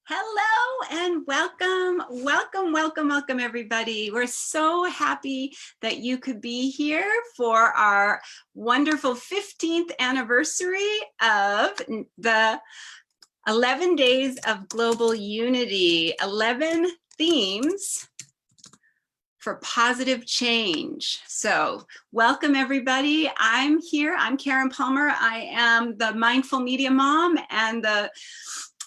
Hello and welcome everybody. We're so happy that you could be here for our wonderful 15th anniversary of the 11 Days of Global Unity, 11 themes for positive change. So welcome everybody. I'm here, I'm Karen Palmer. I am the Mindful Media Mom and the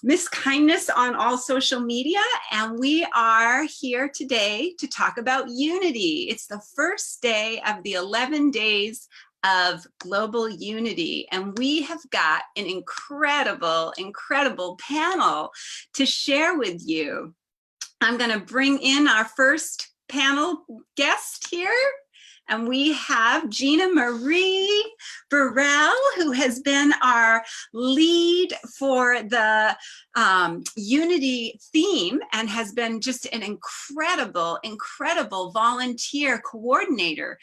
Miss Kindness on all social media, and we are here today to talk about unity. It's the first day of the 11 days of global unity, and we have got an incredible panel to share with you. I'm going to bring in our first panel guest here. And we have Gina Marie Birrell, who has been our lead for the Unity theme and has been just an incredible volunteer coordinator.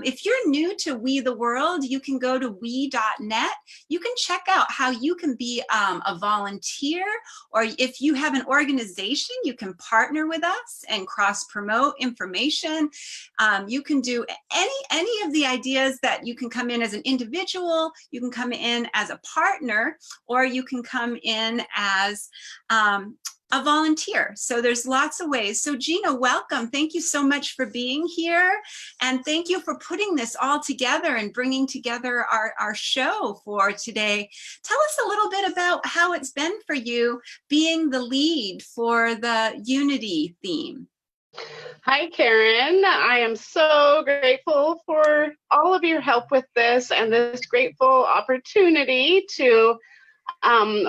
If you're new to We the World, you can go to we.net. You can check out how you can be a volunteer, or if you have an organization, you can partner with us and cross-promote information. You can do any of the ideas that you can come in as an individual, you can come in as a partner, or you can come in as a volunteer. So there's lots of ways. So Gina, welcome. Thank you so much for being here. And thank you for putting this all together and bringing together our show for today. Tell us a little bit about how it's been for you being the lead for the Unity theme. Hi, Karen. I am so grateful for all of your help with this and this grateful opportunity to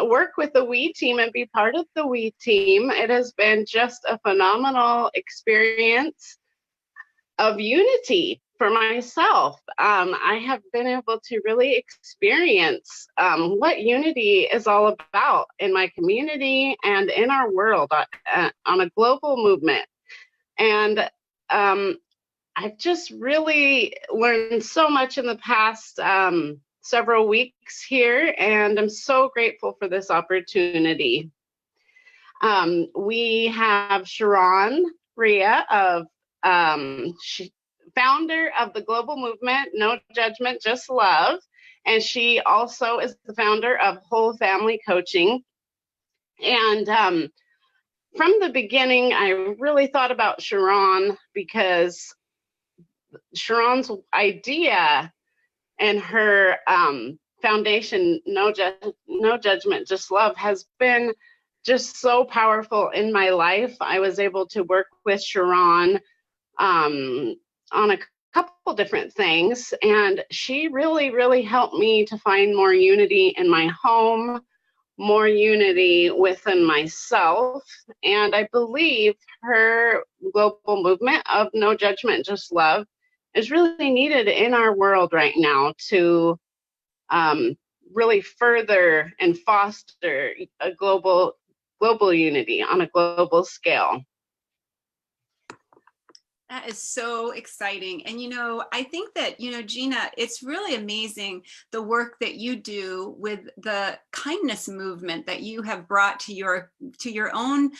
work with the We team and be part of the We team. It has been just a phenomenal experience of unity for myself. I have been able to really experience what unity is all about in my community and in our world on a global movement. And I've just really learned so much in the past several weeks here, and I'm so grateful for this opportunity. We have ShaRon Ria, founder of the global movement, No Judgment, Just Love, and she also is the founder of Whole Family Coaching. And from the beginning, I really thought about ShaRon because ShaRon's idea and her foundation, No Judgment, Just Love, has been just so powerful in my life. I was able to work with ShaRon on a couple different things, and she really helped me to find more unity in my home, more unity within myself. And I believe her global movement of No Judgment, Just Love is really needed in our world right now to really further and foster a global unity on a global scale. That is so exciting. And, I think that, Gina, it's really amazing the work that you do with the kindness movement that you have brought to your own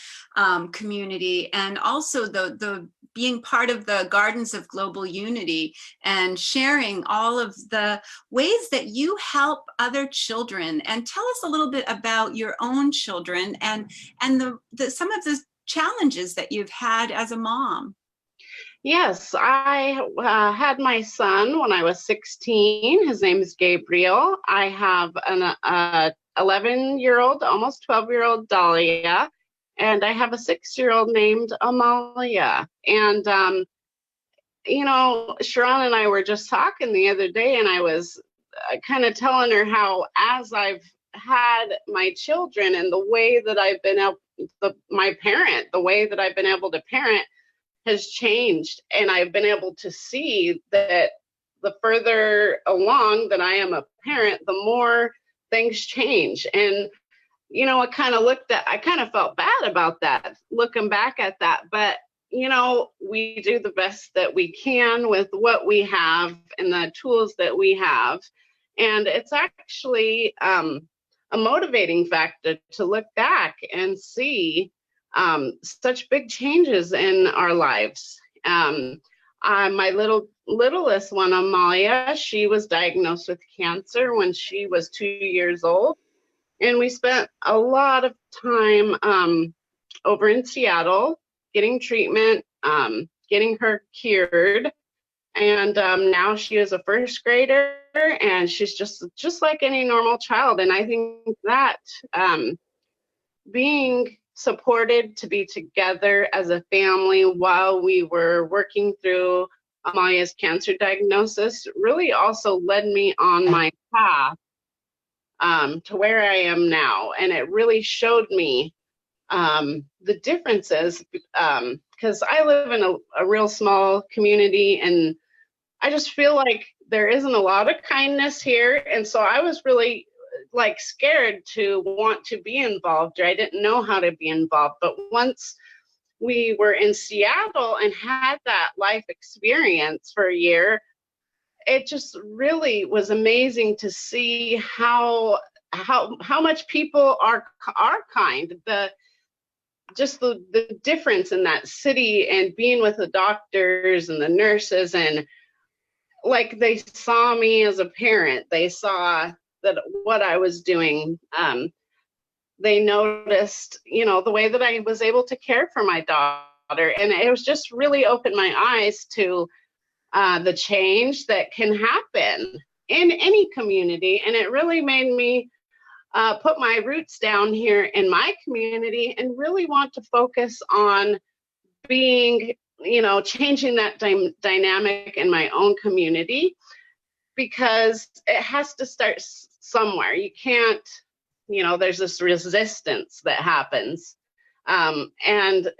community, and also the being part of the Gardens of Global Unity and sharing all of the ways that you help other children. And tell us a little bit about your own children and some of the challenges that you've had as a mom. Yes, I had my son when I was 16. His name is Gabriel. I have an 11-year-old, almost 12-year-old Dahlia, and I have a 6-year-old named Amalia. And, ShaRon and I were just talking the other day, and I was kind of telling her how, as I've had my children and the way that I've been the way that I've been able to parent has changed, and I've been able to see that the further along that I am a parent, the more things change. And I kind of felt bad about that, looking back at that, but we do the best that we can with what we have and the tools that we have. And it's actually a motivating factor to look back and see such big changes in our lives. My littlest one, Amalia, she was diagnosed with cancer when she was 2 years old. And we spent a lot of time over in Seattle getting treatment, getting her cured. And now she is a first grader, and she's just like any normal child. And I think that being supported to be together as a family while we were working through Amalia's cancer diagnosis really also led me on my path to where I am now. And it really showed me the differences, because I live in a real small community, and I just feel like there isn't a lot of kindness here. And so I was really like scared to want to be involved, or I didn't know how to be involved. But once we were in Seattle and had that life experience for a year, it just really was amazing to see how much people are kind. The difference in that city, and being with the doctors and the nurses, and like they saw me as a parent. They saw that what I was doing. They noticed, the way that I was able to care for my daughter, and it was just really opened my eyes to the change that can happen in any community. And it really made me put my roots down here in my community and really want to focus on being, changing that dynamic in my own community, because it has to start somewhere. You can't, there's this resistance that happens. And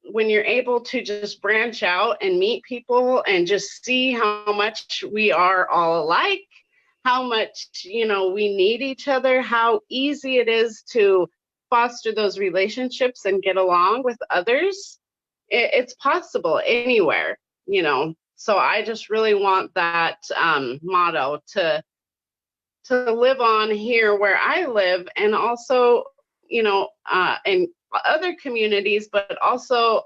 when you're able to just branch out and meet people and just see how much we are all alike, how much, we need each other, how easy it is to foster those relationships and get along with others, it's possible anywhere, So I just really want that motto to live on here where I live, and also, in other communities, but also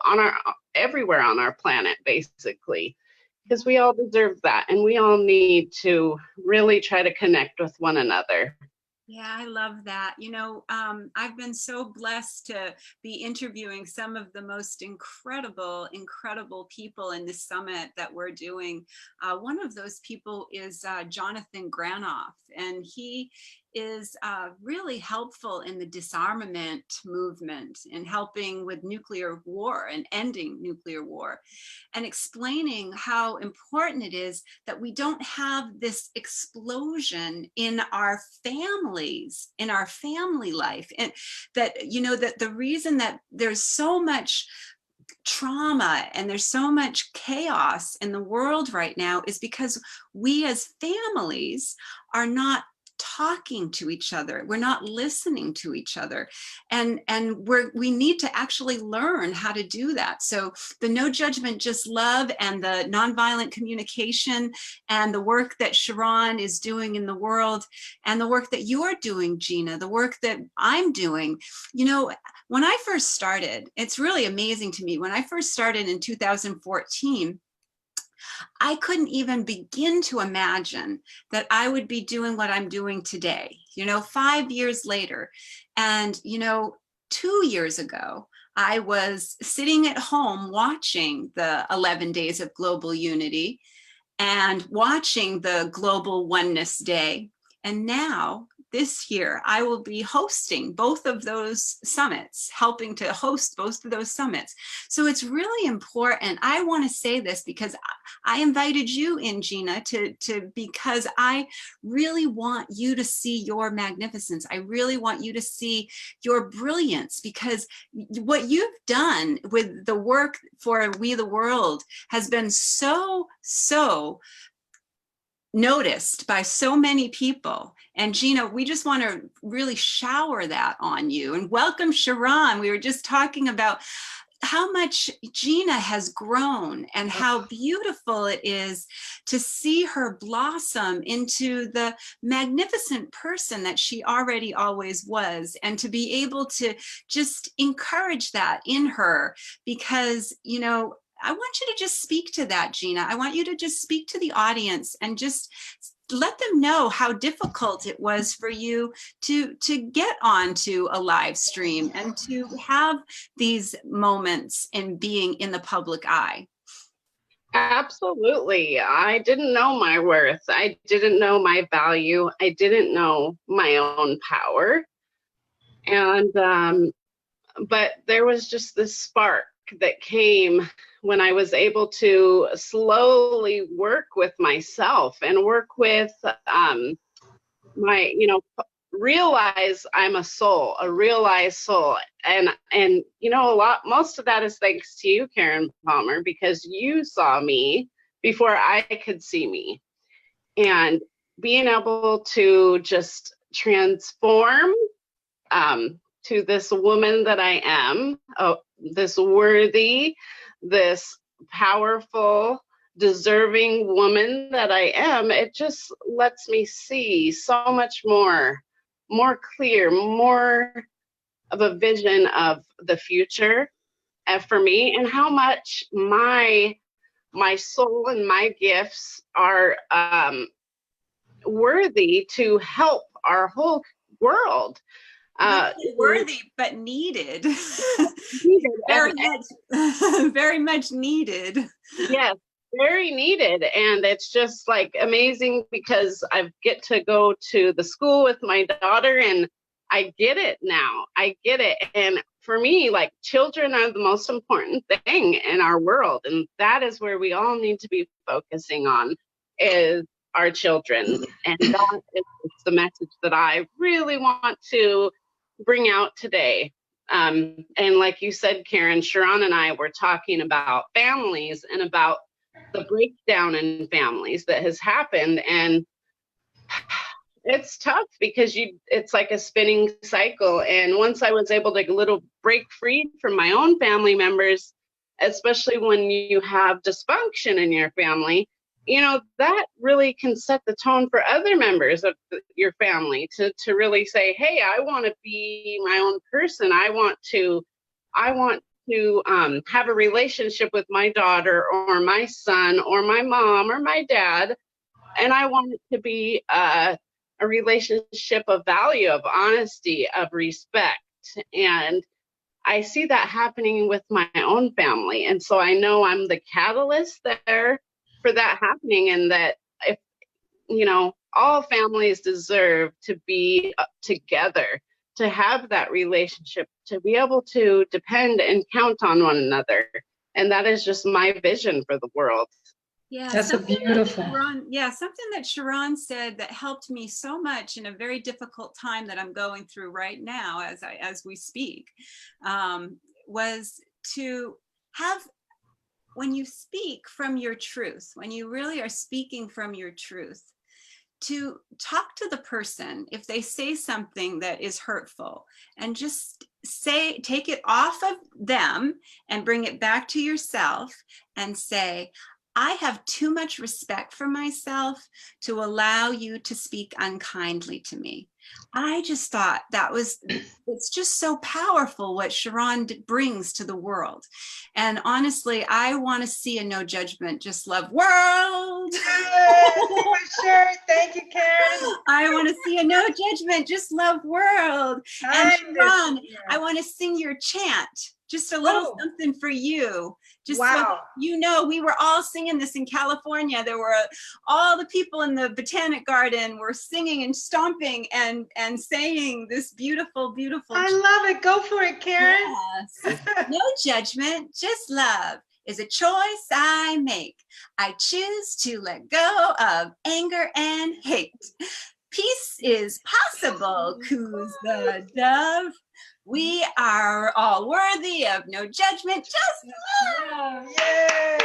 everywhere on our planet, basically, because we all deserve that, and we all need to really try to connect with one another. Yeah, I love that. I've been so blessed to be interviewing some of the most incredible people in this summit that we're doing. One of those people is Jonathan Granoff, and he is really helpful in the disarmament movement and helping with nuclear war and ending nuclear war, and explaining how important it is that we don't have this explosion in our families, in our family life. And that, that the reason that there's so much trauma and there's so much chaos in the world right now is because we as families are not talking to each other. We're not listening to each other. And we need to actually learn how to do that. So the No Judgment, Just Love, and the nonviolent communication, and the work that ShaRon is doing in the world, and the work that you're doing, Gina, the work that I'm doing. When I first started, it's really amazing to me. When I first started in 2014, I couldn't even begin to imagine that I would be doing what I'm doing today, 5 years later. And, 2 years ago, I was sitting at home watching the 11 Days of Global Unity and watching the Global Oneness Day. And now, this year, I will be hosting both of those summits, helping to host both of those summits. So it's really important. I want to say this because I invited you in, Gina, because I really want you to see your magnificence. I really want you to see your brilliance, because what you've done with the work for We the World has been so noticed by so many people. And Gina, we just want to really shower that on you. And welcome, ShaRon. We were just talking about how much Gina has grown and how beautiful it is to see her blossom into the magnificent person that she already always was, and to be able to just encourage that in her, because, you know, I want you to just speak to that, Gina. I want you to just speak to the audience and just let them know how difficult it was for you to get onto a live stream and to have these moments and being in the public eye. Absolutely. I didn't know my worth. I didn't know my value. I didn't know my own power. And, but there was just this spark that came when I was able to slowly work with myself and work with my, you know, realize I'm a soul, a realized soul. And you know, most of that is thanks to you, Karen Palmer, because you saw me before I could see me. And being able to just transform to this woman that I am, this worthy, this powerful, deserving woman that I am, it just lets me see so much more clear, more of a vision of the future for me, and how much my soul and my gifts are worthy to help our whole world. Worthy, but needed. Very much needed. Yes, very needed. And it's just like amazing because I get to go to the school with my daughter and I get it now. I get it. And for me, like, children are the most important thing in our world. And that is where we all need to be focusing on, is our children. And that is the message that I really want to bring out today. And like you said, Karen, ShaRon and I were talking about families and about the breakdown in families that has happened. And it's tough because it's like a spinning cycle. And once I was able to break free from my own family members, especially when you have dysfunction in your family, you know, that really can set the tone for other members of your family to really say, hey, I want to be my own person. I want to have a relationship with my daughter or my son or my mom or my dad. And I want it to be a relationship of value, of honesty, of respect. And I see that happening with my own family. And so I know I'm the catalyst there for that happening, and that, if you know, all families deserve to be together, to have that relationship, to be able to depend and count on one another. And that is just my vision for the world. Yeah, that's beautiful. Something that ShaRon said that helped me so much in a very difficult time that I'm going through right now as we speak, was to have, when you speak from your truth, when you really are speaking from your truth, to talk to the person if they say something that is hurtful, and just take it off of them and bring it back to yourself and say, I have too much respect for myself to allow you to speak unkindly to me. I just thought it's just so powerful what ShaRon brings to the world. And honestly, I want to see a no judgment, just love world. Sure. Thank you, Karen. I want to see a no judgment, just love world. And ShaRon, I want to sing your chant. Just a little something for you. Just so you know, we were all singing this in California. There were all the people in the Botanic Garden were singing and stomping and saying this beautiful, beautiful. I love it. Go for it, Karen. Yes. No judgment, just love is a choice I make. I choose to let go of anger and hate. Peace is possible, coos the dove. We are all worthy of no judgment, just love. Yay!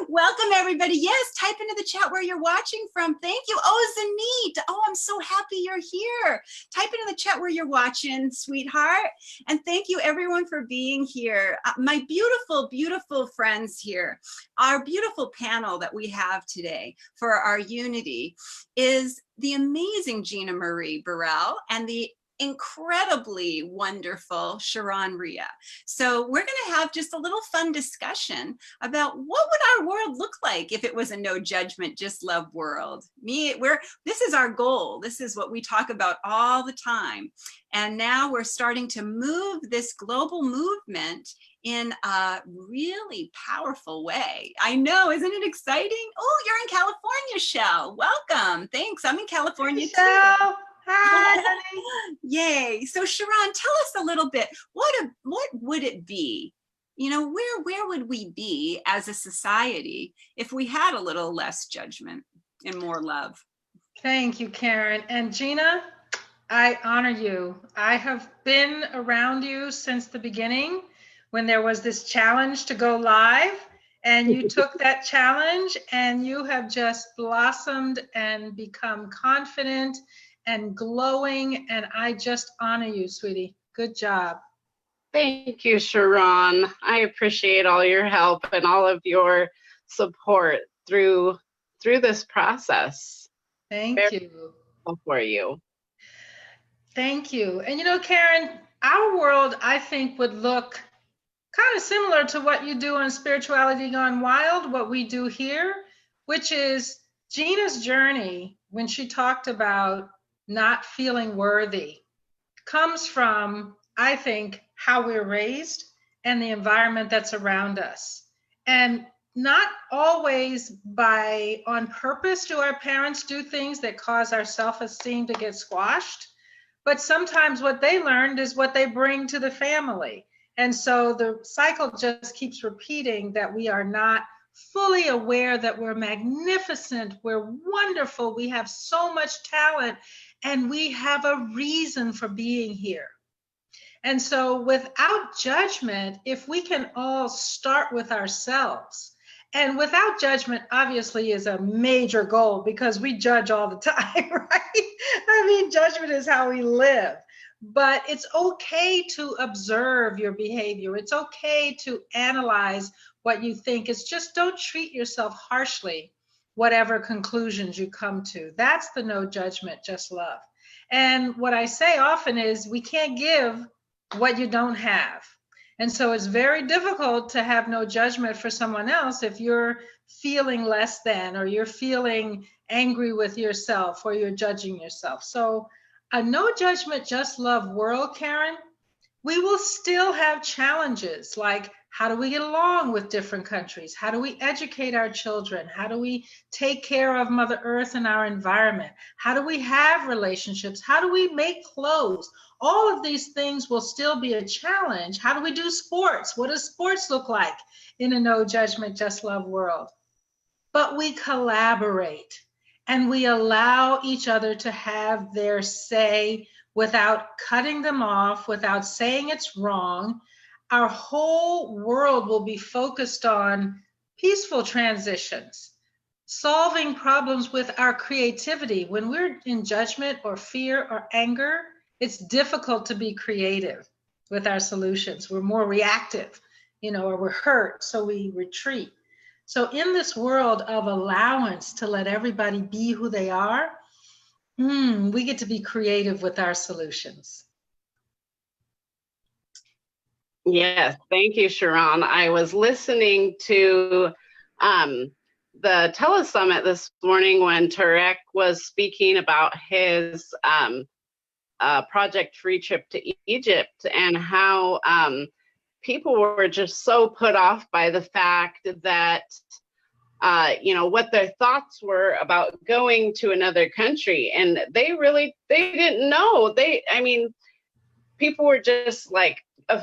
Welcome, everybody. Yes, type into the chat where you're watching from. Thank you. Oh, Zanit. Oh, I'm so happy you're here. Type into the chat where you're watching, sweetheart. And thank you, everyone, for being here. My beautiful, beautiful friends here. Our beautiful panel that we have today for our unity is the amazing Gina Marie Birrell and the incredibly wonderful ShaRon. So we're going to have just a little fun discussion about what would our world look like if it was a no judgment, just love world. This is our goal. This is what we talk about all the time. And now we're starting to move this global movement in a really powerful way. I know, isn't it exciting? Oh, you're in California, Shell. Welcome. Thanks. I'm in California too. Michelle, hi, honey. Yay. So ShaRon, tell us a little bit, what would it be? You know, where would we be as a society if we had a little less judgment and more love? Thank you, Karen. And Gina, I honor you. I have been around you since the beginning when there was this challenge to go live, and you took that challenge and you have just blossomed and become confident and glowing, and I just honor you, sweetie. Good job. Thank you, ShaRon. I appreciate all your help and all of your support through this process. Thank Very you. grateful for you. Thank you. And you know, Karen, our world, I think, would look kind of similar to what you do on Spirituality Gone Wild, what we do here, which is Gina's journey when she talked about not feeling worthy comes from, I think, how we're raised and the environment that's around us. And not always on purpose do our parents do things that cause our self-esteem to get squashed, but sometimes what they learned is what they bring to the family. And so the cycle just keeps repeating that we are not fully aware that we're magnificent, we're wonderful, we have so much talent, and we have a reason for being here. And so without judgment, if we can all start with ourselves, and without judgment obviously is a major goal because we judge all the time, right? I mean, judgment is how we live. But it's okay to observe your behavior. It's okay to analyze what you think. It's just don't treat yourself harshly, whatever conclusions you come to. That's the no judgment, just love. And what I say often is we can't give what you don't have. And so it's very difficult to have no judgment for someone else if you're feeling less than, or you're feeling angry with yourself, or you're judging yourself. So a no judgment, just love world, Karen, we will still have challenges like, how do we get along with different countries? How do we educate our children? How do we take care of Mother Earth and our environment? How do we have relationships? How do we make clothes? All of these things will still be a challenge. How do we do sports? What does sports look like in a no judgment, just love world? But we collaborate and we allow each other to have their say without cutting them off, without saying it's wrong. Our whole world will be focused on peaceful transitions, solving problems with our creativity. When we're in judgment or fear or anger, it's difficult to be creative with our solutions. We're more reactive, or we're hurt, so we retreat. So in this world of allowance to let everybody be who they are, we get to be creative with our solutions. Yes, thank you, ShaRon. I was listening to the telesummit this morning when Tarek was speaking about his project-free trip to Egypt, and how people were just so put off by the fact that what their thoughts were about going to another country, and they didn't know. People were just like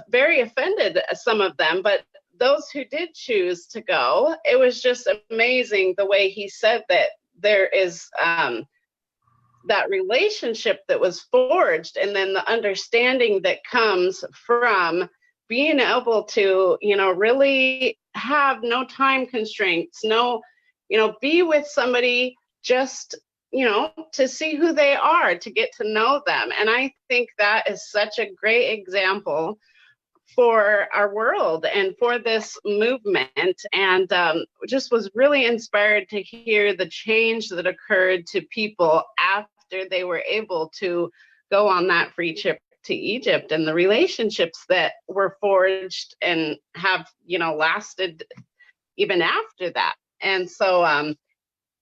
very offended, some of them, but those who did choose to go, it was just amazing the way he said that there is that relationship that was forged, and then the understanding that comes from being able to, really have no time constraints, no, be with somebody just, to see who they are, to get to know them. And I think that is such a great example for our world and for this movement. And just was really inspired to hear the change that occurred to people after they were able to go on that free trip to Egypt, and the relationships that were forged and have, lasted even after that. And so,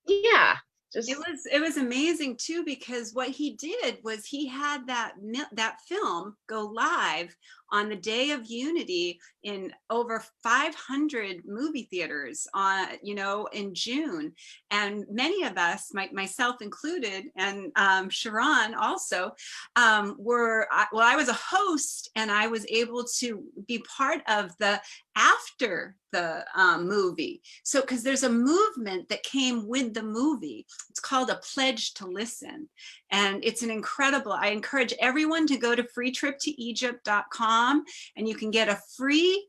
yeah, just it was amazing too, because what he did was he had that film go live on the Day of Unity in over 500 movie theaters in June. And many of us, myself included, and ShaRon also, I was a host, and I was able to be part of the after the movie. So, because there's a movement that came with the movie. It's called a pledge to listen. And it's an incredible, I encourage everyone to go to freetriptoegypt.com, and you can get a free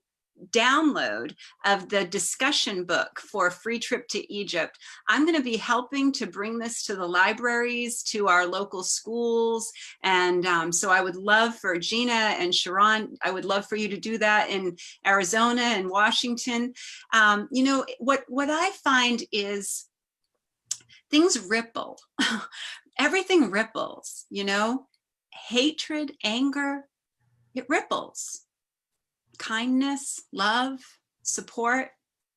download of the discussion book for Free Trip to Egypt. I'm going to be helping to bring this to the libraries, to our local schools. And so I would love for Gina and ShaRon, I would love for you to do that in Arizona and Washington. What I find is things ripple. Everything ripples, hatred, anger, it ripples. Kindness, love, support,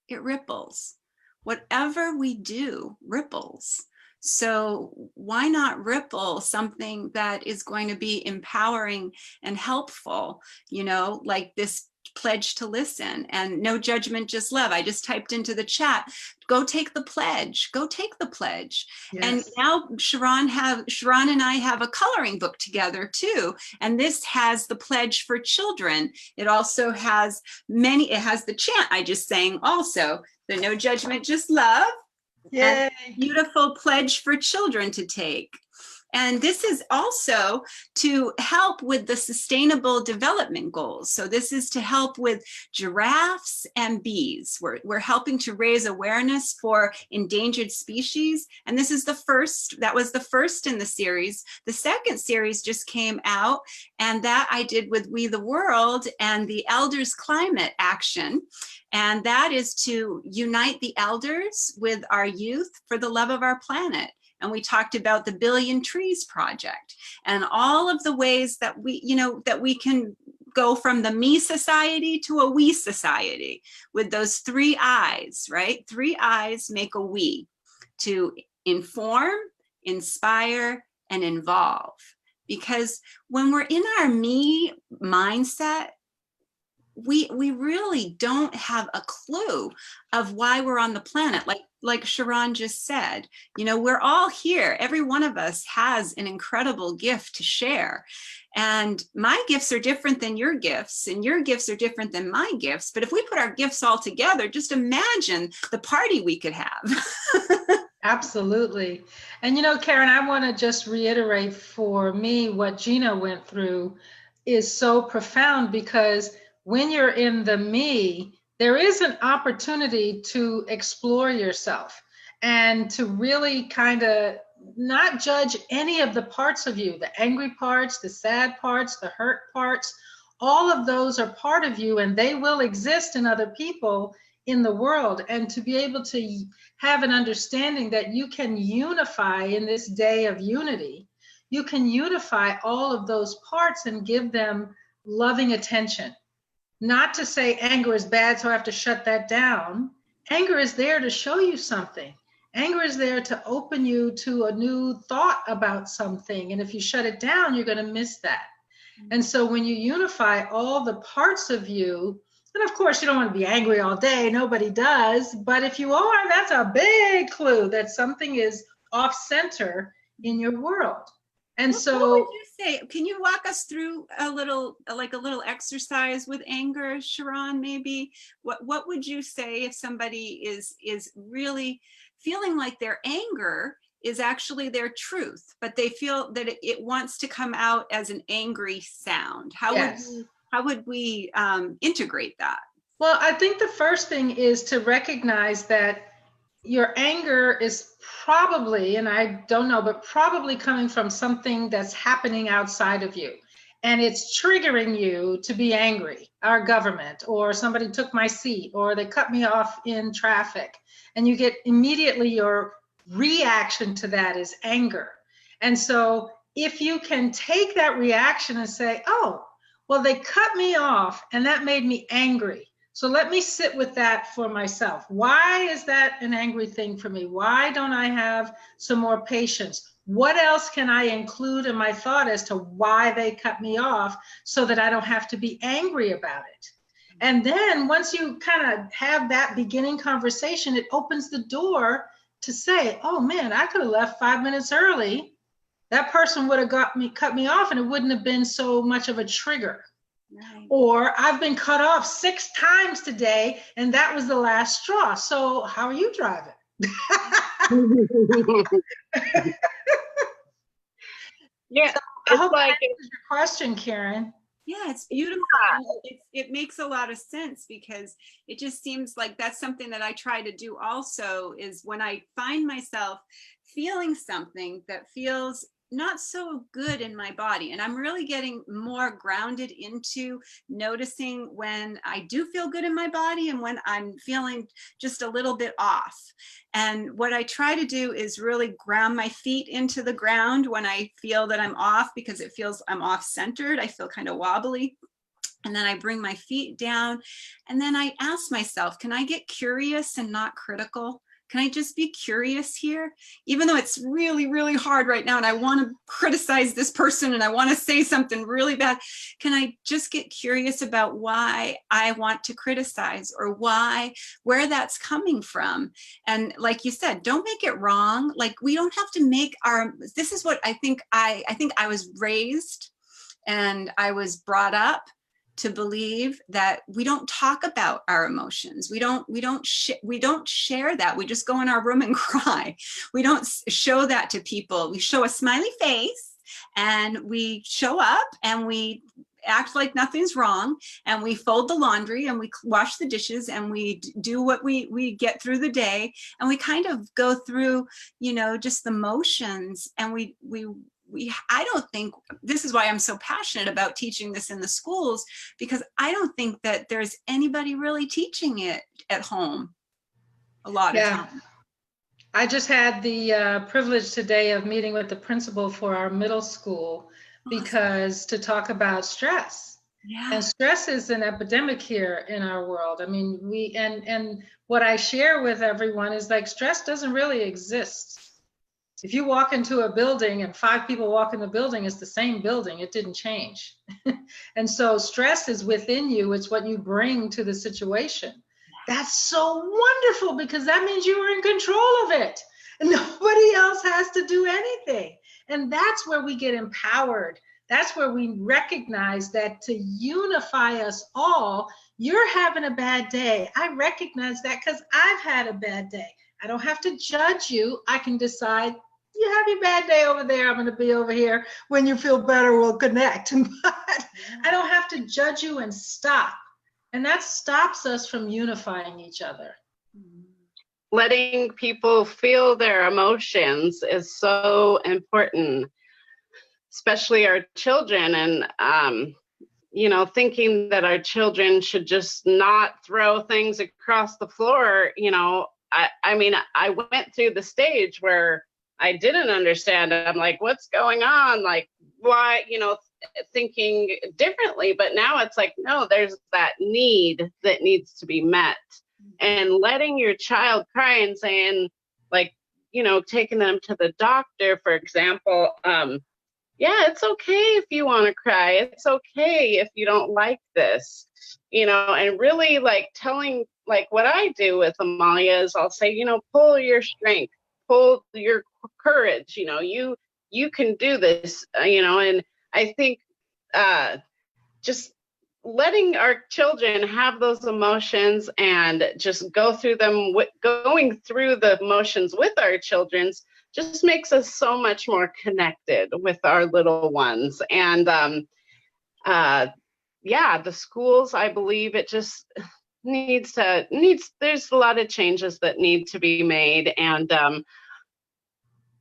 it ripples. Whatever we do ripples. So why not ripple something that is going to be empowering and helpful, like this pledge to listen, and no judgment, just love. I just typed into the chat, go take the pledge, go take the pledge. Yes. And now ShaRon and I have a coloring book together too. And this has the pledge for children. It also has it has the chant I just sang also, the no judgment, just love. Yay. And beautiful pledge for children to take. And this is also to help with the sustainable development goals. So this is to help with giraffes and bees. We're helping to raise awareness for endangered species. And this is that was the first in the series. The second series just came out, and that I did with We the World and the Elders Climate Action. And that is to unite the elders with our youth for the love of our planet. And we talked about the Billion Trees Project and all of the ways that we can go from the me society to a we society with those 3 eyes, right? 3 eyes make a we, to inform, inspire, and involve. Because when we're in our me mindset, we really don't have a clue of why we're on the planet. Like ShaRon just said, we're all here. Every one of us has an incredible gift to share. And my gifts are different than your gifts, and your gifts are different than my gifts. But if we put our gifts all together, just imagine the party we could have. Absolutely. And Karen, I want to just reiterate, for me, what Gina went through is so profound, because when you're in the me, there is an opportunity to explore yourself and to really kind of not judge any of the parts of you, the angry parts, the sad parts, the hurt parts. All of those are part of you, and they will exist in other people in the world. And to be able to have an understanding that you can unify in this day of unity, you can unify all of those parts and give them loving attention. Not to say anger is bad, so I have to shut that down. Anger is there to show you something. Anger is there to open you to a new thought about something. And if you shut it down, you're going to miss that. And so when you unify all the parts of you, and of course, you don't want to be angry all day. Nobody does. But if you are, that's a big clue that something is off center in your world. And so, what would you say? Can you walk us through a little exercise with anger, ShaRon? Maybe what would you say if somebody is really feeling like their anger is actually their truth, but they feel that it wants to come out as an angry sound. Yes. How would we integrate that? Well, I think the first thing is to recognize that your anger is probably, and I don't know, but probably coming from something that's happening outside of you. And it's triggering you to be angry. Our government, or somebody took my seat, or they cut me off in traffic. And you get immediately your reaction to that is anger. And so if you can take that reaction and say, oh, well, they cut me off and that made me angry. So let me sit with that for myself. Why is that an angry thing for me? Why don't I have some more patience? What else can I include in my thought as to why they cut me off so that I don't have to be angry about it? And then once you kind of have that beginning conversation, it opens the door to say, oh man, I could have left 5 minutes early. That person would have cut me off and it wouldn't have been so much of a trigger. Right. Or I've been cut off 6 times today and that was the last straw. So how are you driving? Yeah, So I it's hope like that answers your question, Karen. Yeah, it's beautiful. It makes a lot of sense because it just seems like that's something that I try to do also, is when I find myself feeling something that feels not so good in my body, and I'm really getting more grounded into noticing when I do feel good in my body and when I'm feeling just a little bit off. And what I try to do is really ground my feet into the ground when I feel that I'm off, because it feels I'm off centered. I feel kind of wobbly. And then I bring my feet down and then I ask myself, can I get curious and not critical? Can I just be curious here? Even though it's really, really hard right now and I want to criticize this person and I want to say something really bad, can I just get curious about why I want to criticize, or where that's coming from? And like you said, don't make it wrong. Like, we don't have to make this is what I think I was raised and I was brought up to believe that we don't talk about our emotions. We don't share that. We just go in our room and cry. We don't show that to people. We show a smiley face and we show up and we act like nothing's wrong, and we fold the laundry and we wash the dishes and we do what we get through the day, and we kind of go through, just the motions. And I don't think, this is why I'm so passionate about teaching this in the schools, because I don't think that there's anybody really teaching it at home a lot of time. I just had the privilege today of meeting with the principal for our middle school to talk about stress. Yeah. And stress is an epidemic here in our world. I mean, and what I share with everyone is like, stress doesn't really exist. If you walk into a building and 5 people walk in the building, it's the same building. It didn't change. And so stress is within you. It's what you bring to the situation. That's so wonderful, because that means you are in control of it. And nobody else has to do anything. And that's where we get empowered. That's where we recognize that to unify us all, you're having a bad day. I recognize that because I've had a bad day. I don't have to judge you. I can decide, you have your bad day over there, I'm going to be over here. When you feel better, we'll connect. But I don't have to judge you and stop. And that stops us from unifying each other. letting people feel their emotions is so important, especially our children. And thinking that our children should just not throw things across the floor. I went through the stage where I didn't understand. I'm like, what's going on? Like, why, thinking differently. But now it's like, no, there's that need that needs to be met. And letting your child cry and saying, like, taking them to the doctor, for example, yeah, it's okay if you want to cry. It's okay if you don't like this, and really like telling, like what I do with Amalia is I'll say, pull your strength, pull your courage, you can do this, and I think just letting our children have those emotions and just go through them, going through the emotions with our children's just makes us so much more connected with our little ones. And yeah, the schools, I believe it just needs, there's a lot of changes that need to be made. And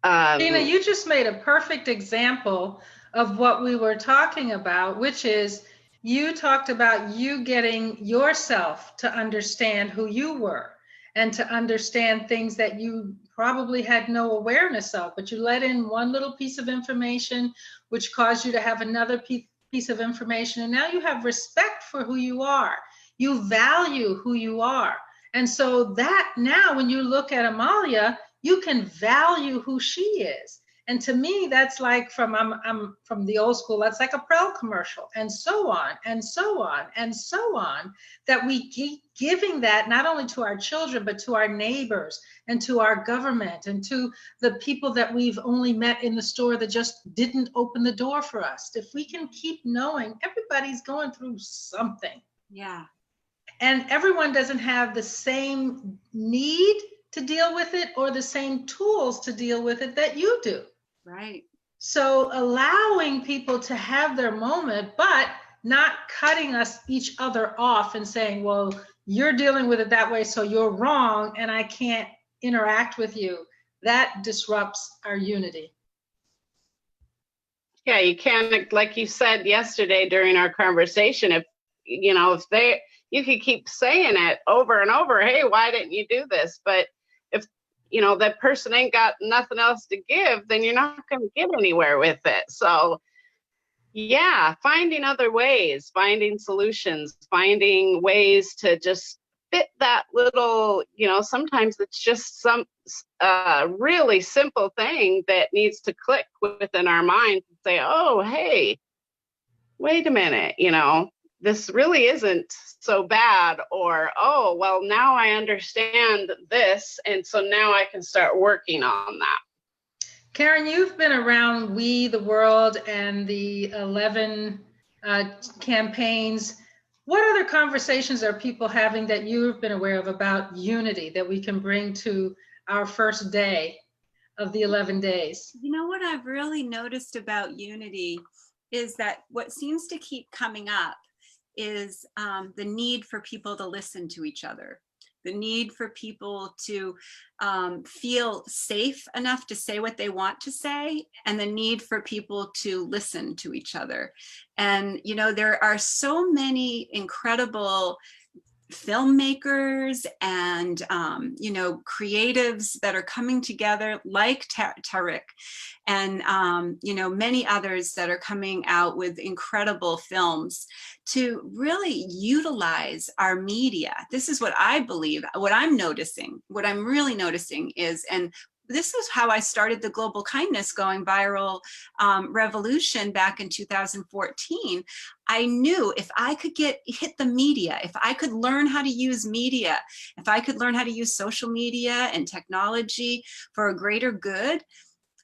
Gina, you just made a perfect example of what we were talking about, which is you talked about you getting yourself to understand who you were and to understand things that you probably had no awareness of, but you let in one little piece of information, which caused you to have another piece of information. And now you have respect for who you are. You value who you are. And so that now when you look at Amalia, you can value who she is. And to me, that's like I'm from the old school, that's like a Birrell commercial, and so on, and so on, and so on, that we keep giving that not only to our children, but to our neighbors and to our government and to the people that we've only met in the store that just didn't open the door for us. If we can keep knowing everybody's going through something. Yeah. And everyone doesn't have the same need to deal with it or the same tools to deal with it that you do. Right. So allowing people to have their moment, but not cutting us each other off and saying, well, you're dealing with it that way, so you're wrong and I can't interact with you. That disrupts our unity. Yeah, you can't, like you said yesterday during our conversation, if you could keep saying it over and over, hey, why didn't you do this? But if that person ain't got nothing else to give, then you're not going to get anywhere with it. So yeah, finding other ways, finding solutions, finding ways to just fit that little, sometimes it's just some really simple thing that needs to click within our mind and say, oh, hey, wait a minute, this really isn't so bad, or, oh, well, now I understand this, and so now I can start working on that. Karen, you've been around We the World and the 11 campaigns. What other conversations are people having that you've been aware of about unity that we can bring to our first day of the 11 days? You know what I've really noticed about unity is that what seems to keep coming up is the need for people to listen to each other, the need for people to feel safe enough to say what they want to say, and the need for people to listen to each other. And, there are so many incredible filmmakers and creatives that are coming together, like Tariq and many others that are coming out with incredible films to really utilize our media. This is what I believe, what I'm noticing, what I'm really noticing is, and this is how I started the Global Kindness Going Viral revolution back in 2014. I knew if I could hit the media, if I could learn how to use media, if I could learn how to use social media and technology for a greater good,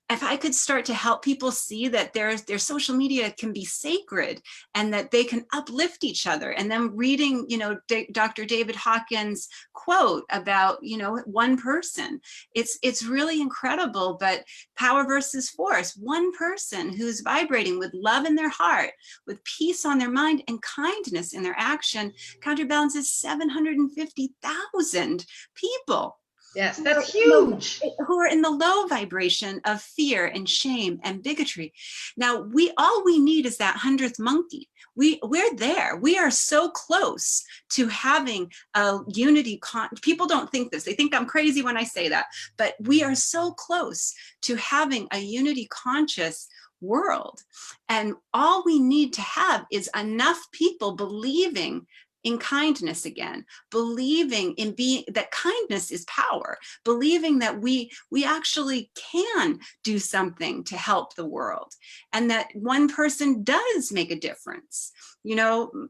if I could start to help people see that their social media can be sacred and that they can uplift each other. And then reading, Dr. David Hawkins' quote about, one person, it's really incredible, but power versus force, one person who's vibrating with love in their heart, with peace on their mind and kindness in their action counterbalances 750,000 people. Yes, that's huge. Who are in the low vibration of fear and shame and bigotry. Now, all we need is that 100th monkey. We're there. We are so close to having a unity. People don't think this. They think I'm crazy when I say that, but we are so close to having a unity conscious world. And all we need to have is enough people believing in kindness again, believing in that kindness is power, believing that we actually can do something to help the world, and that one person does make a difference.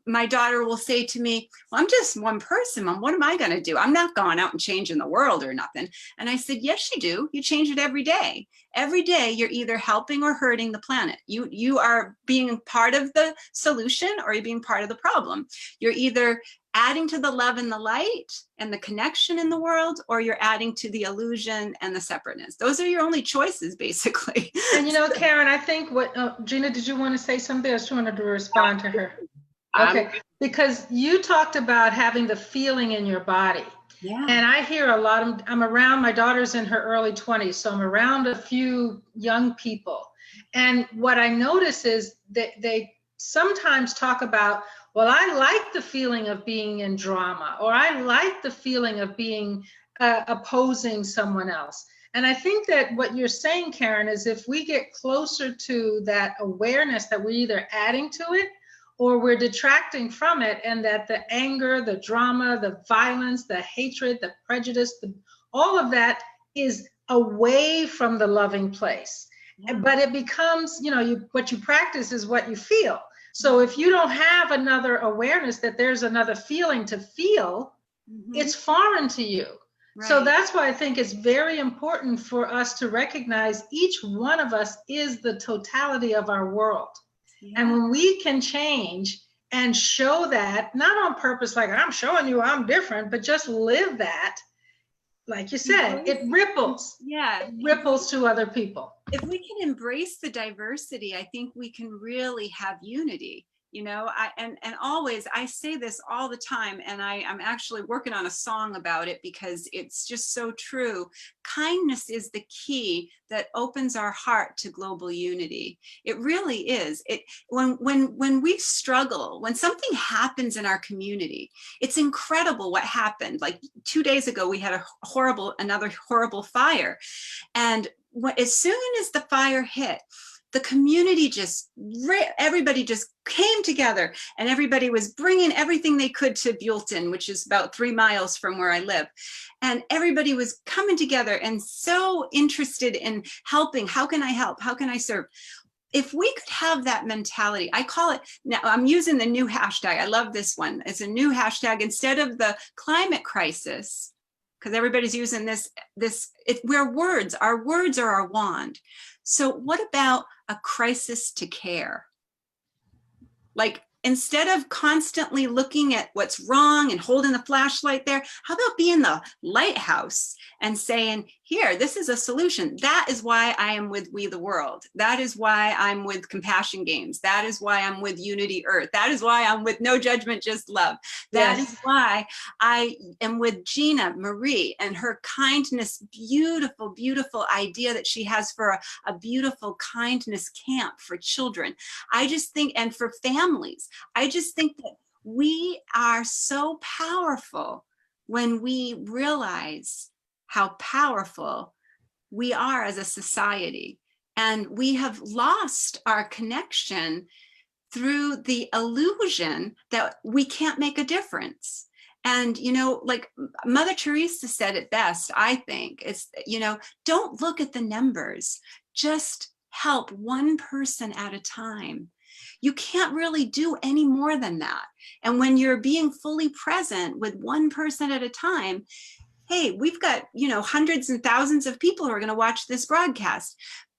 My daughter will say to me, well, I'm just one person, Mom. What am I going to do? I'm not going out and changing the world or nothing. And I said, yes, you do. You change it every day. Every day you're either helping or hurting the planet. You are being part of the solution or you're being part of the problem. You're either adding to the love and the light and the connection in the world, or you're adding to the illusion and the separateness. Those are your only choices, basically. And Karen, I think Gina, did you want to say something? I just wanted to respond to her. Okay, because you talked about having the feeling in your body. Yeah. And I hear a lot of, I'm around, my daughter's in her early 20s, so I'm around a few young people. And what I notice is that they sometimes talk about, well, I like the feeling of being in drama, or I like the feeling of being opposing someone else. And I think that what you're saying, Karen, is if we get closer to that awareness that we're either adding to it or we're detracting from it, and that the anger, the drama, the violence, the hatred, the prejudice, all of that is away from the loving place. Yeah. But it becomes, what you practice is what you feel. So if you don't have another awareness that there's another feeling to feel, it's foreign to you. Right. So that's why I think it's very important for us to recognize each one of us is the totality of our world. Yeah. And when we can change and show that, not on purpose, like I'm showing you I'm different, but just live that, like you said, it ripples. Yeah. It ripples to other people. If we can embrace the diversity, I think we can really have unity. And always, I say this all the time, and I'm actually working on a song about it because it's just so true. Kindness is the key that opens our heart to global unity. It really is. When we struggle, when something happens in our community, it's incredible what happened. Like 2 days ago, we had another horrible fire. And as soon as the fire hit, the community everybody just came together, and everybody was bringing everything they could to Buellton, which is about 3 miles from where I live. And everybody was coming together and so interested in helping. How can I help? How can I serve? If we could have that mentality, I call it, now I'm using the new hashtag. I love this one. It's a new hashtag instead of the climate crisis, because everybody's using we're words. Our words are our wand. So what about a crisis to care? Like, instead of constantly looking at what's wrong and holding the flashlight there, how about being the lighthouse and saying, here, this is a solution. That is why I am with We the World. That is why I'm with Compassion Games. That is why I'm with Unity Earth. That is why I'm with No Judgment, Just Love. That is why I am with Gina Marie and her kindness, beautiful, beautiful idea that she has for a beautiful kindness camp for children. I just think, and for families, I just think that we are so powerful when we realize how powerful we are as a society. And we have lost our connection through the illusion that we can't make a difference. And, like Mother Teresa said it best, I think, it's, don't look at the numbers, just help one person at a time. You can't really do any more than that. And when you're being fully present with one person at a time, hey, we've got, hundreds and thousands of people who are going to watch this broadcast,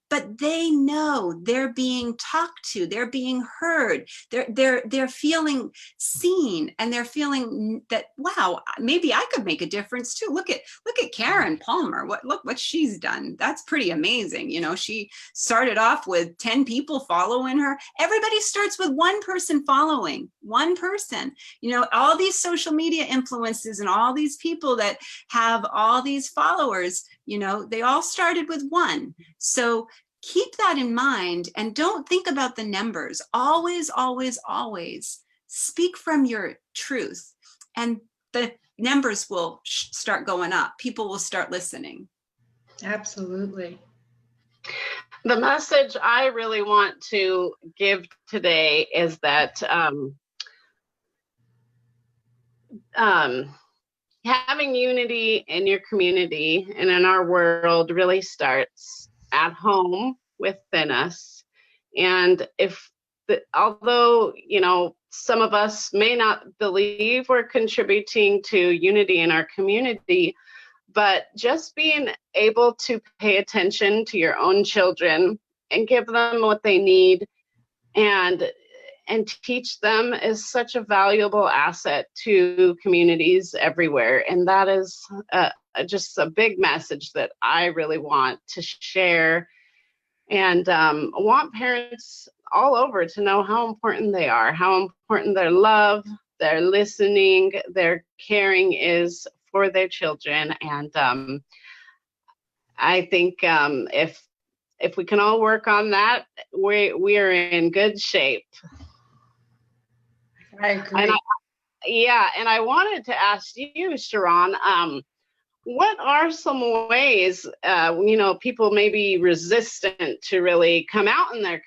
but they know they're being talked to, they're being heard, they're feeling seen, and they're feeling that, wow, maybe I could make a difference too. Look at Karen Palmer. Look what she's done. That's pretty amazing. She started off with 10 people following her. Everybody starts with one person following, one person. All these social media influencers and all these people that have all these followers, they all started with one. So keep that in mind, and don't think about the numbers. Always, always, always speak from your truth, and the numbers will start going up. People will start listening. Absolutely. The message I really want to give today is that having unity in your community and in our world really starts at home within us. And although, some of us may not believe we're contributing to unity in our community, but just being able to pay attention to your own children and give them what they need, and and teach them is such a valuable asset to communities everywhere. And that is just a big message that I really want to share, and want parents all over to know how important they are, how important their love, their listening, their caring is for their children. And I think if we can all work on that, we are in good shape. I agree. And I wanted to ask you, ShaRon, what are some ways, people may be resistant to really come out in their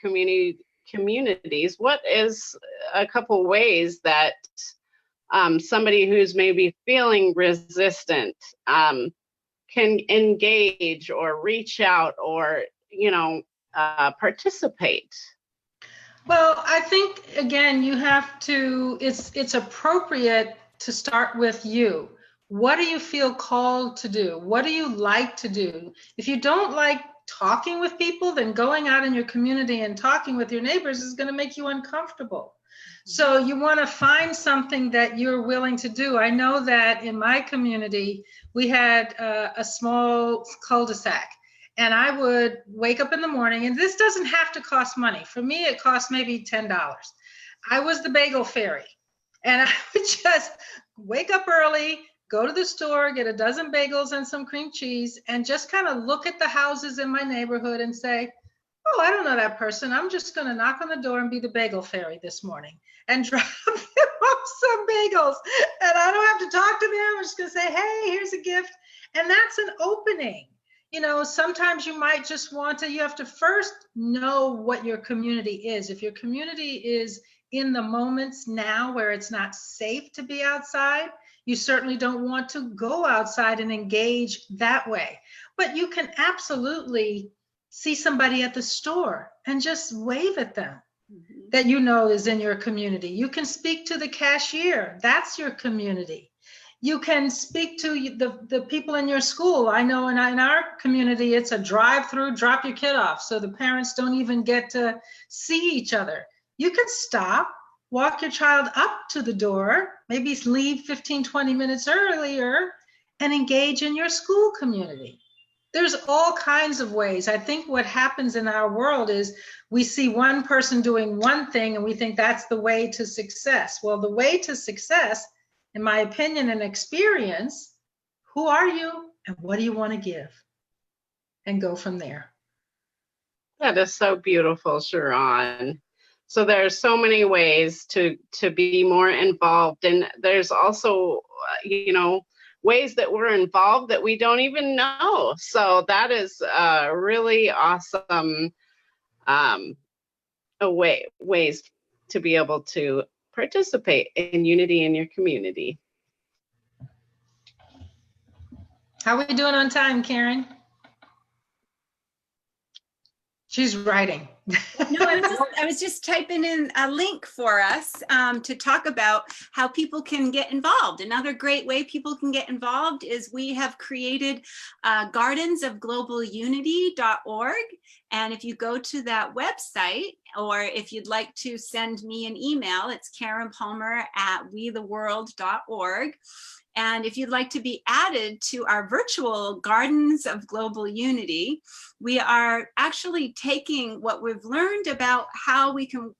communities? What is a couple ways that somebody who's maybe feeling resistant can engage or reach out or, participate? Well, I think, again, you have to, it's appropriate to start with you. What do you feel called to do? What do you like to do? If you don't like talking with people, then going out in your community and talking with your neighbors is going to make you uncomfortable. So you want to find something that you're willing to do. I know that in my community, we had a small cul-de-sac. And I would wake up in the morning, and this doesn't have to cost money. For me, it cost maybe $10. I was the bagel fairy. And I would just wake up early, go to the store, get a dozen bagels and some cream cheese, and just kind of look at the houses in my neighborhood and say, oh, I don't know that person. I'm just going to knock on the door and be the bagel fairy this morning and drop them off some bagels. And I don't have to talk to them. I'm just going to say, hey, here's a gift. And that's an opening. Sometimes you might just you have to first know what your community is. If your community is in the moments now where it's not safe to be outside, you certainly don't want to go outside and engage that way. But you can absolutely see somebody at the store and just wave at them that is in your community. You can speak to the cashier. That's your community. You can speak to the people in your school. I know in our community, it's a drive-through, drop your kid off, so the parents don't even get to see each other. You can stop, walk your child up to the door, maybe leave 15, 20 minutes earlier, and engage in your school community. There's all kinds of ways. I think what happens in our world is we see one person doing one thing and we think that's the way to success. Well, the way to success, in my opinion and experience, who are you and what do you want to give? And go from there. That is so beautiful, ShaRon. So there's so many ways to be more involved. And there's also, ways that we're involved that we don't even know. So that is a really awesome ways to be able to participate in unity in your community. How are we doing on time, Karen? She's writing. No, I was just typing in a link for us to talk about how people can get involved. Another great way people can get involved is we have created gardensofglobalunity.org. And if you go to that website, or if you'd like to send me an email, it's karenpalmer@wetheworld.org. And if you'd like to be added to our virtual Gardens of Global Unity, we are actually taking what we've learned about how we can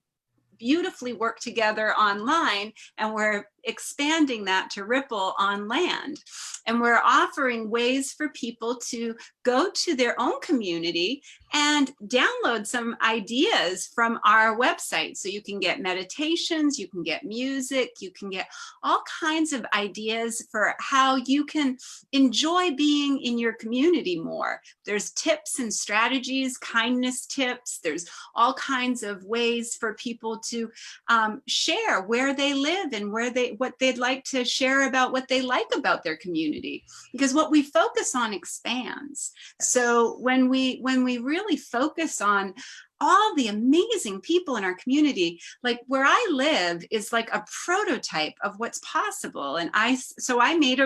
beautifully work together online, and we're expanding that to ripple on land. And we're offering ways for people to go to their own community and download some ideas from our website. So you can get meditations, you can get music, you can get all kinds of ideas for how you can enjoy being in your community more. There's tips and strategies, kindness tips. There's all kinds of ways for people to share where they live and what they'd like to share about what they like about their community, because what we focus on expands. So when we really focus on all the amazing people in our community, like where I live is like a prototype of what's possible. And I made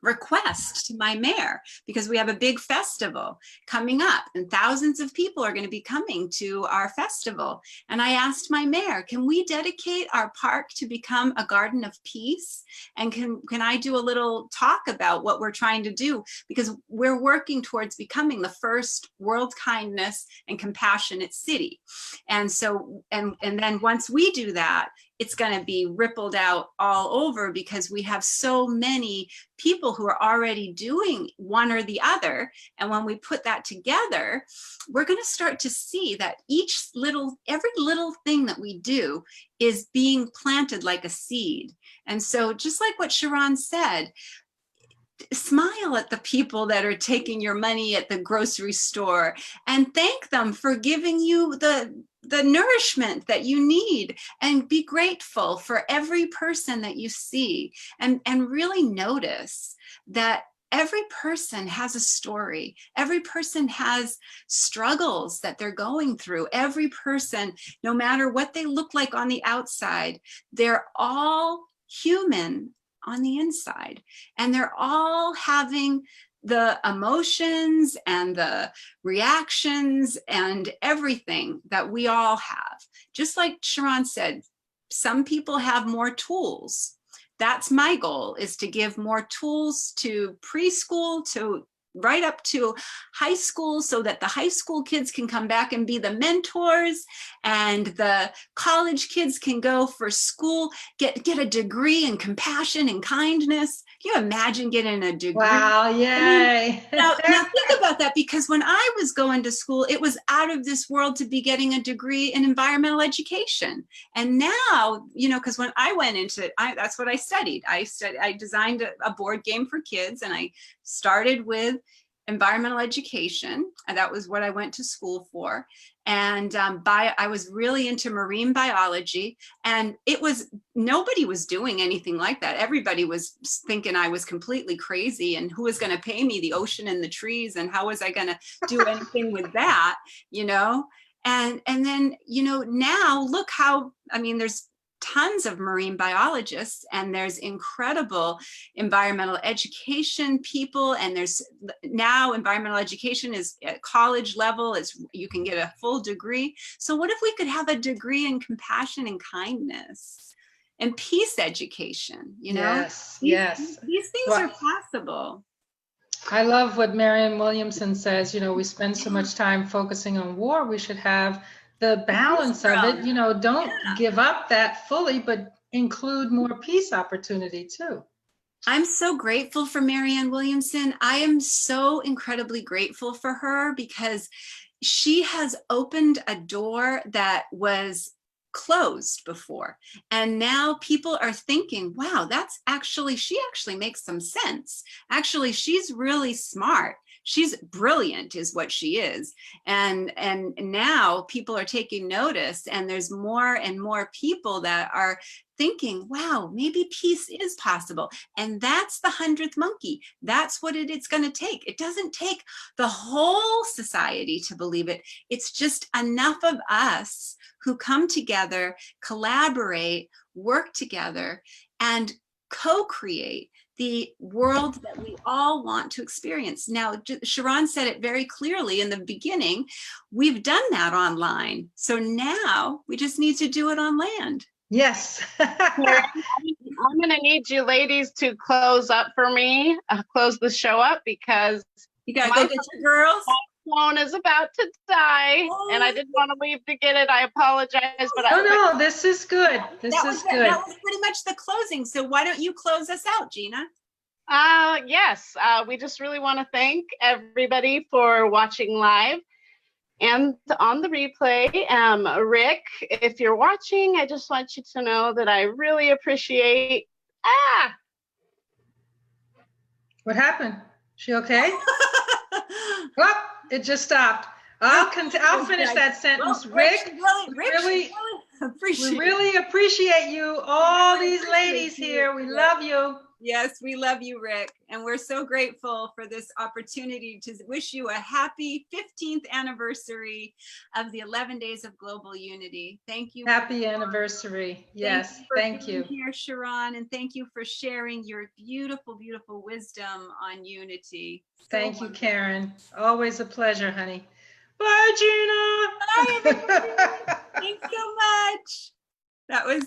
request to my mayor, because we have a big festival coming up and thousands of people are going to be coming to our festival. And I asked my mayor, can we dedicate our park to become a garden of peace? And can I do a little talk about what we're trying to do? Because we're working towards becoming the first world kindness and compassionate city. And so, and then once we do that, it's going to be rippled out all over, because we have so many people who are already doing one or the other. And when we put that together, we're going to start to see that every little thing that we do is being planted like a seed. And so just like what ShaRon said, smile at the people that are taking your money at the grocery store and thank them for giving you the nourishment that you need, and be grateful for every person that you see, and really notice that every person has a story. Every person has struggles that they're going through. Every person, no matter what they look like on the outside, they're all human on the inside, and they're all having the emotions and the reactions and everything that we all have. Just like ShaRon said, some people have more tools. That's my goal, is to give more tools to preschool, to right up to high school, so that the high school kids can come back and be the mentors, and the college kids can go for school, get a degree in compassion and kindness. Can you imagine getting a degree? Wow, yay. Now think about that, because when I was going to school, it was out of this world to be getting a degree in environmental education. And now, because when I went into it, that's what I studied. I designed a board game for kids, and I started with environmental education, and that was what I went to school for. And I was really into marine biology, and nobody was doing anything like that. Everybody was thinking I was completely crazy, and who was going to pay me the ocean and the trees, and how was I going to do anything with that, And then, now look how, there's tons of marine biologists, and there's incredible environmental education people, and there's now environmental education is at college level, you can get a full degree. So what if we could have a degree in compassion and kindness and peace education? Yes, these things are possible. I love what Marianne Williamson says. We spend so much time focusing on war. We should have the balance of it. Don't give up that fully, but include more peace opportunity too. I'm so grateful for Marianne Williamson. I am so incredibly grateful for her, because she has opened a door that was closed before. And now people are thinking, wow, she actually makes some sense. Actually, she's really smart. She's brilliant is what she is. And now people are taking notice, and there's more and more people that are thinking, wow, maybe peace is possible. And that's the 100th monkey. That's what it's going to take. It doesn't take the whole society to believe it. It's just enough of us who come together, collaborate, work together, and co-create the world that we all want to experience. Now, ShaRon said it very clearly in the beginning. We've done that online. So now we just need to do it on land. Yes. I'm going to need you ladies to close up for me, close the show up, because you got to go get your girls. My phone is about to die, and I didn't want to leave to get it. I apologize, but no, this is good. This is good. That was pretty much the closing. So why don't you close us out, Gina? Yes, we just really want to thank everybody for watching live and on the replay. Rick, if you're watching, I just want you to know that I really appreciate. What happened? She okay? Oh, it just stopped. I'll finish that sentence. Well, Rick, we really appreciate you, all these ladies here. We love you. Yes, we love you, Rick. And we're so grateful for this opportunity to wish you a happy 15th anniversary of the 11 Days of Global Unity. Thank you. Happy anniversary. Yes, thank you. Thank you for being here, ShaRon, and thank you for sharing your beautiful, beautiful wisdom on unity. Thank you, Karen. Always a pleasure, honey. Bye, Gina. Bye, everybody. Thanks so much. That was